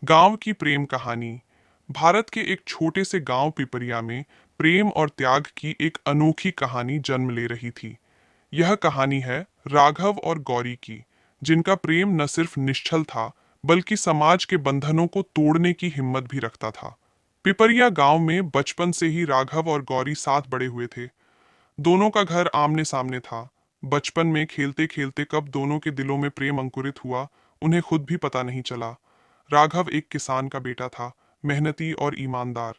गांव की प्रेम कहानी। भारत के एक छोटे से गांव पिपरिया में प्रेम और त्याग की एक अनोखी कहानी जन्म ले रही थी। यह कहानी है राघव और गौरी की, जिनका प्रेम न सिर्फ निश्चल था बल्कि समाज के बंधनों को तोड़ने की हिम्मत भी रखता था। पिपरिया गांव में बचपन से ही राघव और गौरी साथ बड़े हुए थे। दोनों का घर आमने सामने था। बचपन में खेलते खेलते कब दोनों के दिलों में प्रेम अंकुरित हुआ, उन्हें खुद भी पता नहीं चला। राघव एक किसान का बेटा था, मेहनती और ईमानदार।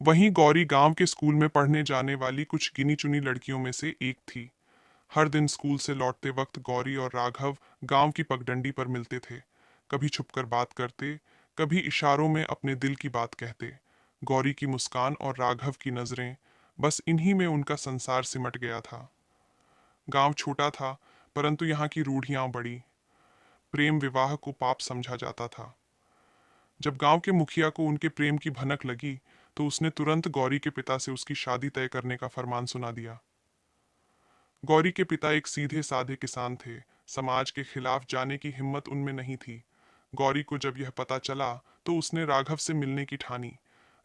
वहीं गौरी गांव के स्कूल में पढ़ने जाने वाली कुछ गिनी चुनी लड़कियों में से एक थी। हर दिन स्कूल से लौटते वक्त गौरी और राघव गांव की पगडंडी पर मिलते थे। कभी छुपकर बात करते, कभी इशारों में अपने दिल की बात कहते। गौरी की मुस्कान और राघव की नजरें, बस इन्हीं में उनका संसार सिमट गया था। गांव छोटा था, परंतु यहाँ की रूढ़ियां बड़ी। प्रेम विवाह को पाप समझा जाता था। जब गांव के मुखिया को उनके प्रेम की भनक लगी, तो उसने तुरंत गौरी के पिता से उसकी शादी तय करने का फरमान सुना दिया। गौरी के पिता एक सीधे साधे किसान थे। समाज के खिलाफ जाने की हिम्मत उनमें नहीं थी। गौरी को जब यह पता चला, तो उसने राघव से मिलने की ठानी।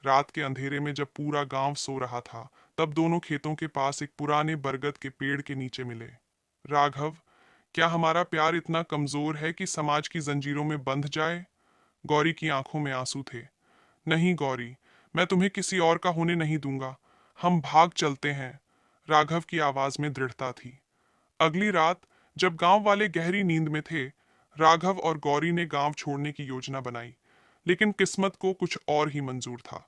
रात के अंधेरे में जब पूरा गांव सो रहा था, तब दोनों खेतों के पास एक पुराने बरगद के पेड़ के नीचे मिले। राघव, क्या हमारा प्यार इतना कमजोर है कि समाज की जंजीरों में बंध जाए? गौरी की आंखों में आंसू थे। नहीं गौरी, मैं तुम्हें किसी और का होने नहीं दूंगा। हम भाग चलते हैं। राघव की आवाज में दृढ़ता थी। अगली रात, जब गांव वाले गहरी नींद में थे, राघव और गौरी ने गांव छोड़ने की योजना बनाई। लेकिन किस्मत को कुछ और ही मंजूर था।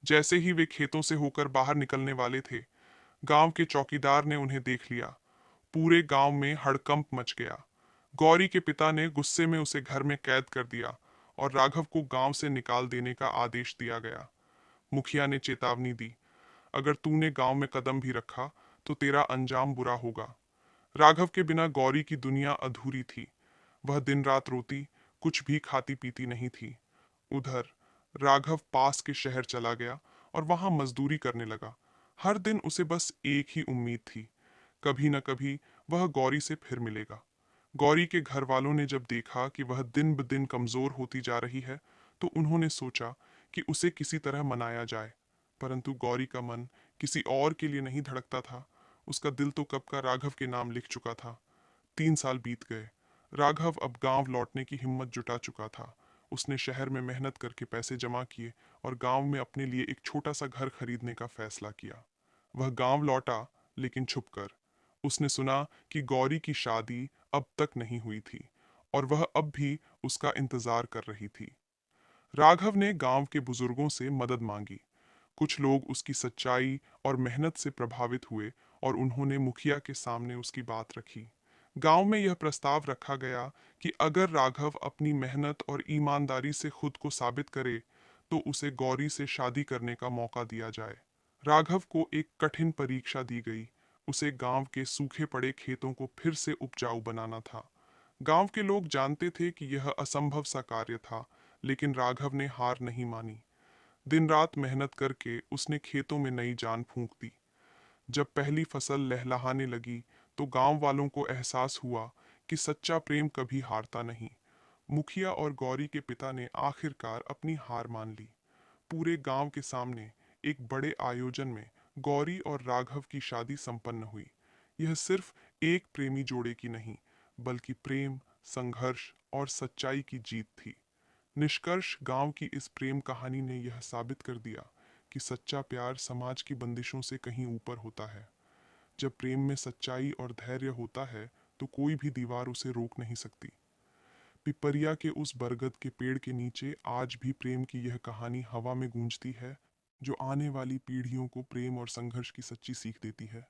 जैसे ही वे खेतों से होकर बाहर निकलने वाले थे, गांव के चौकीदार ने उन्हें देख लिया। पूरे गांव में हड़कंप मच गया। गौरी के पिता ने गुस्से में उसे घर में कैद कर दिया और राघव को गांव से निकाल देने का आदेश दिया गया। मुखिया ने चेतावनी दी, अगर तूने गांव में कदम भी रखा तो तेरा अंजाम बुरा होगा। राघव के बिना गौरी की दुनिया अधूरी थी। वह दिन रात रोती, कुछ भी खाती पीती नहीं थी। उधर राघव पास के शहर चला गया और वहां मजदूरी करने लगा। हर दिन उसे बस एक ही उम्मीद थी, कभी न कभी वह गौरी से फिर मिलेगा। गौरी के घर वालों ने जब देखा कि वह दिन ब दिन कमजोर होती जा रही है, तो उन्होंने सोचा कि उसे किसी तरह मनाया जाए। परंतु गौरी का मन किसी और के लिए नहीं धड़कता था। उसका दिल तो कब का राघव के नाम लिख चुका था। 3 साल बीत गए। राघव अब गांव लौटने की हिम्मत जुटा चुका था। उसने शहर में मेहनत करके पैसे जमा किए और गांव में अपने लिए एक छोटा सा घर खरीदने का फैसला किया। वह गांव लौटा, लेकिन छुपकर। उसने सुना कि गौरी की शादी अब तक नहीं हुई थी और वह अब भी उसका इंतजार कर रही थी। राघव ने गांव के बुजुर्गों से मदद मांगी। कुछ लोग उसकी सच्चाई और मेहनत से प्रभावित हुए और उन्होंने मुखिया के सामने उसकी बात रखी। गांव में यह प्रस्ताव रखा गया कि अगर राघव अपनी मेहनत और ईमानदारी से खुद को साबित करे, तो उसे गौरी से शादी करने का मौका दिया जाए। राघव को एक कठिन परीक्षा दी गई। उसे गांव के सूखे पड़े खेतों को फिर से उपजाऊ बनाना था। गांव के लोग जानते थे कि यह असंभव सा कार्य था, लेकिन राघव ने हार नहीं मानी। दिन रात मेहनत करके उसने खेतों में नई जान फूंक दी। जब पहली फसल लहलहाने लगी, तो गांव वालों को एहसास हुआ कि सच्चा प्रेम कभी हारता नहीं। मुखिया और गौरी के पिता ने आखिरकार अपनी हार मान ली। पूरे गांव के सामने एक बड़े आयोजन में गौरी और राघव की शादी संपन्न हुई। यह सिर्फ एक प्रेमी जोड़े की नहीं, बल्कि प्रेम, संघर्ष और सच्चाई की जीत थी। निष्कर्ष, गांव की इस प्रेम कहानी ने यह साबित कर दिया कि सच्चा प्यार समाज की बंदिशों से कहीं ऊपर होता है। जब प्रेम में सच्चाई और धैर्य होता है, तो कोई भी दीवार उसे रोक नहीं सकती। पिपरिया के उस बरगद के पेड़ के नीचे आज भी प्रेम की यह कहानी हवा में गूंजती है, जो आने वाली पीढ़ियों को प्रेम और संघर्ष की सच्ची सीख देती है।